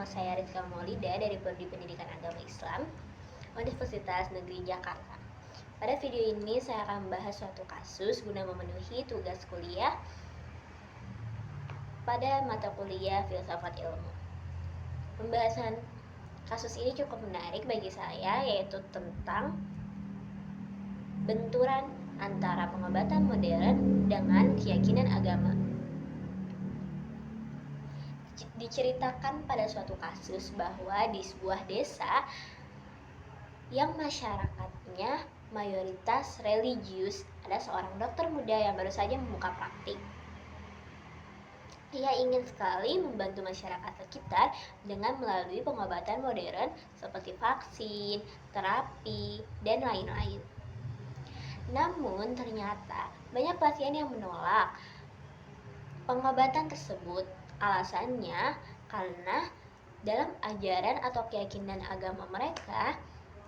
saya Rizka Maulida dari Prodi Pendidikan Agama Islam Universitas Negeri Jakarta. Pada video ini saya akan membahas suatu kasus guna memenuhi tugas kuliah pada mata kuliah Filsafat Ilmu. Pembahasan kasus ini cukup menarik bagi saya, yaitu tentang benturan antara pengobatan modern dengan keyakinan agama. Diceritakan pada suatu kasus bahwa di sebuah desa yang masyarakatnya mayoritas religius, ada seorang dokter muda yang baru saja membuka praktik. Ia ingin sekali membantu masyarakat sekitar dengan melalui pengobatan modern seperti vaksin, terapi, dan lain-lain. Namun ternyata banyak pasien yang menolak pengobatan tersebut. Alasannya karena dalam ajaran atau keyakinan agama mereka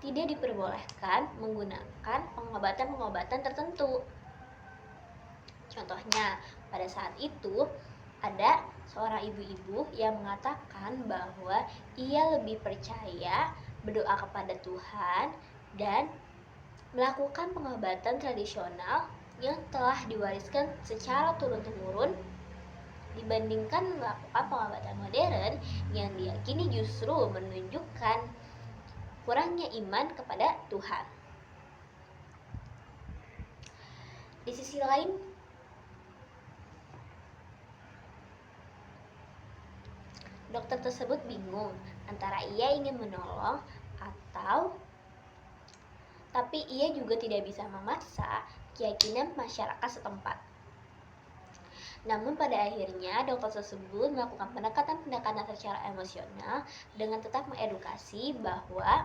tidak diperbolehkan menggunakan pengobatan-pengobatan tertentu. Contohnya, pada saat itu ada seorang ibu-ibu yang mengatakan bahwa ia lebih percaya berdoa kepada Tuhan dan melakukan pengobatan tradisional yang telah diwariskan secara turun-temurun dibandingkan melakukan pengobatan modern yang diyakini justru menunjukkan kurangnya iman kepada Tuhan. Di sisi lain, dokter tersebut bingung antara ia ingin menolong tapi ia juga tidak bisa memaksa keyakinan masyarakat setempat. Namun pada akhirnya dokter tersebut melakukan pendekatan-pendekatan secara emosional dengan tetap mengedukasi bahwa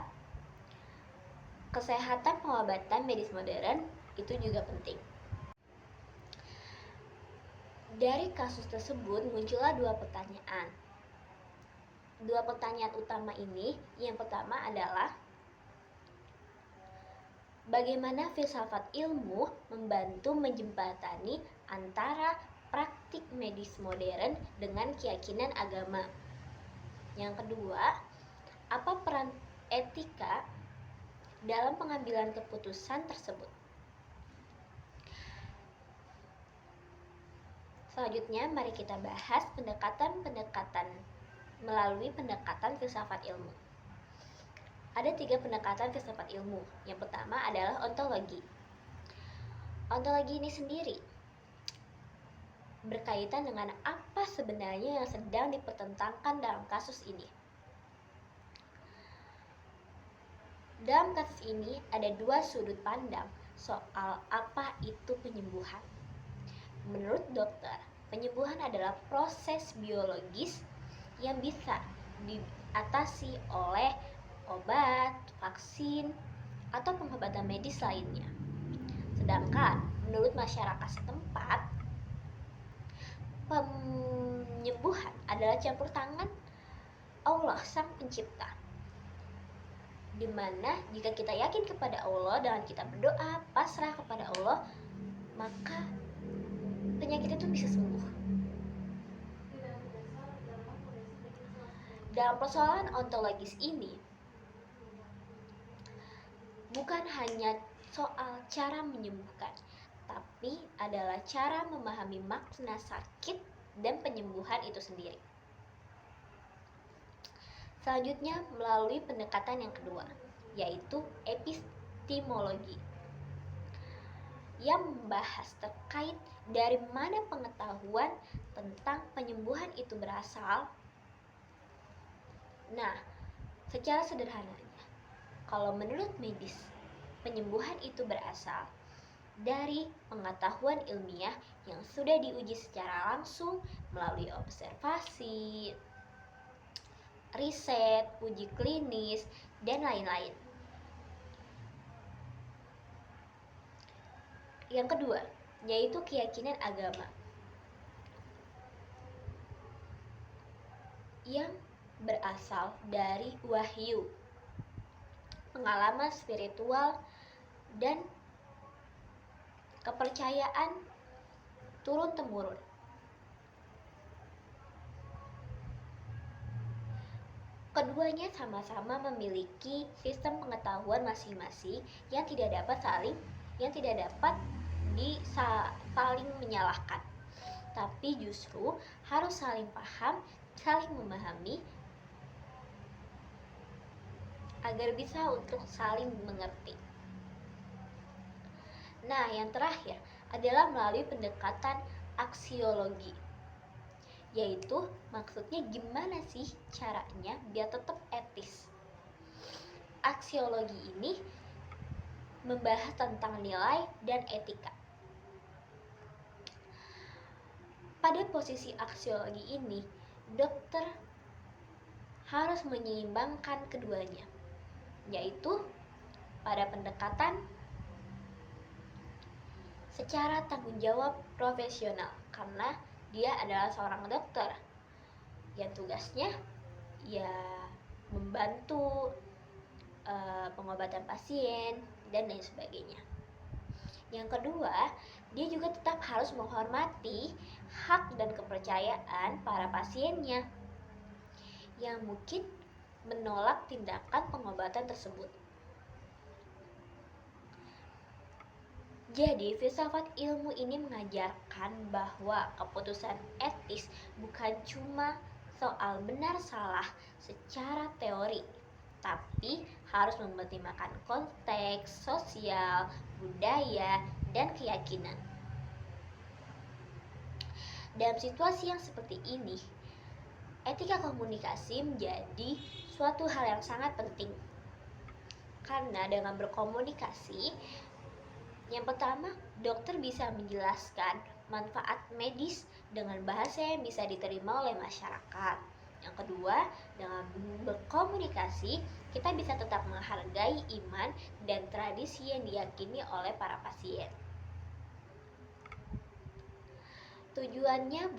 kesehatan pengobatan medis modern itu juga penting. Dari kasus tersebut muncullah dua pertanyaan. Dua pertanyaan utama ini, yang pertama adalah bagaimana filsafat ilmu membantu menjembatani antara praktik medis modern dengan keyakinan agama. Yang kedua, apa peran etika dalam pengambilan keputusan tersebut? Selanjutnya, mari kita bahas pendekatan-pendekatan melalui pendekatan filsafat ilmu. Ada 3 pendekatan filsafat ilmu. Yang pertama adalah ontologi. Ontologi ini sendiri berkaitan dengan apa sebenarnya yang sedang dipertentangkan dalam kasus ini. Dalam kasus ini ada 2 sudut pandang soal apa itu penyembuhan. Menurut dokter, penyembuhan adalah proses biologis yang bisa diatasi oleh obat, vaksin, atau pengobatan medis lainnya. Sedangkan menurut masyarakat setempat, penyembuhan adalah campur tangan Allah Sang Pencipta, di mana jika kita yakin kepada Allah dan kita berdoa pasrah kepada Allah, maka penyakit itu bisa sembuh. Dalam persoalan ontologis ini, bukan hanya soal cara menyembuhkan, tapi adalah cara memahami makna sakit dan penyembuhan itu sendiri. Selanjutnya melalui pendekatan yang kedua, yaitu epistemologi, yang membahas terkait dari mana pengetahuan tentang penyembuhan itu berasal. Nah, secara sederhananya, kalau menurut medis, penyembuhan itu berasal dari pengetahuan ilmiah yang sudah diuji secara langsung melalui observasi, riset, uji klinis, dan lain-lain. Yang kedua, yaitu keyakinan agama yang berasal dari wahyu, pengalaman spiritual, dan kepercayaan turun-temurun. Keduanya sama-sama memiliki sistem pengetahuan masing-masing yang tidak dapat saling menyalahkan, tapi justru harus saling paham, saling memahami agar bisa untuk saling mengerti. Nah, yang terakhir adalah melalui pendekatan aksiologi, yaitu maksudnya gimana sih caranya biar tetap etis. Aksiologi ini membahas tentang nilai dan etika. Pada posisi aksiologi ini, dokter harus menyeimbangkan keduanya, yaitu pada pendekatan secara tanggung jawab profesional, karena dia adalah seorang dokter yang tugasnya ya membantu pengobatan pasien dan lain sebagainya. Yang kedua, dia juga tetap harus menghormati hak dan kepercayaan para pasiennya yang mungkin menolak tindakan pengobatan tersebut. Jadi, filsafat ilmu ini mengajarkan bahwa keputusan etis bukan cuma soal benar salah secara teori, tapi harus mempertimbangkan konteks sosial, budaya, dan keyakinan. Dalam situasi yang seperti ini, etika komunikasi menjadi suatu hal yang sangat penting. Karena dengan berkomunikasi, yang pertama, dokter bisa menjelaskan manfaat medis dengan bahasa yang bisa diterima oleh masyarakat. Yang kedua, dengan berkomunikasi, kita bisa tetap menghargai iman dan tradisi yang diyakini oleh para pasien. Tujuannya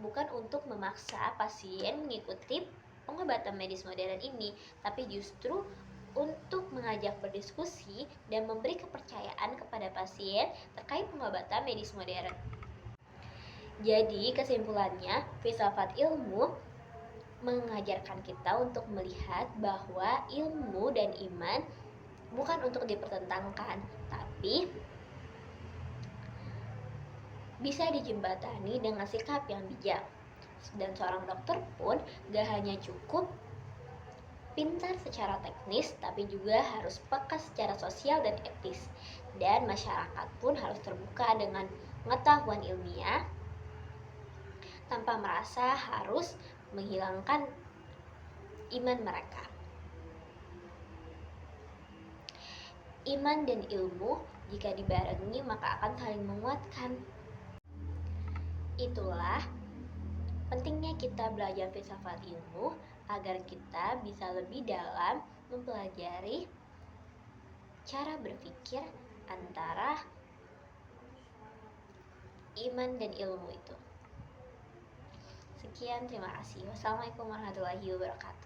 bukan untuk memaksa pasien mengikuti pengobatan medis modern ini, tapi justru untuk mengajak berdiskusi dan memberi kepercayaan kepada pasien terkait pengobatan medis modern. Jadi, kesimpulannya, filsafat ilmu mengajarkan kita untuk melihat bahwa ilmu dan iman bukan untuk dipertentangkan, tapi bisa dijembatani dengan sikap yang bijak. Dan seorang dokter pun gak hanya cukup pintar secara teknis, tapi juga harus peka secara sosial dan etis. Dan masyarakat pun harus terbuka dengan pengetahuan ilmiah tanpa merasa harus menghilangkan iman mereka. Iman dan ilmu jika dibarengi maka akan saling menguatkan. Itulah pentingnya kita belajar filsafat ilmu agar kita bisa lebih dalam mempelajari cara berpikir antara iman dan ilmu itu. Sekian, terima kasih. Wassalamualaikum warahmatullahi wabarakatuh.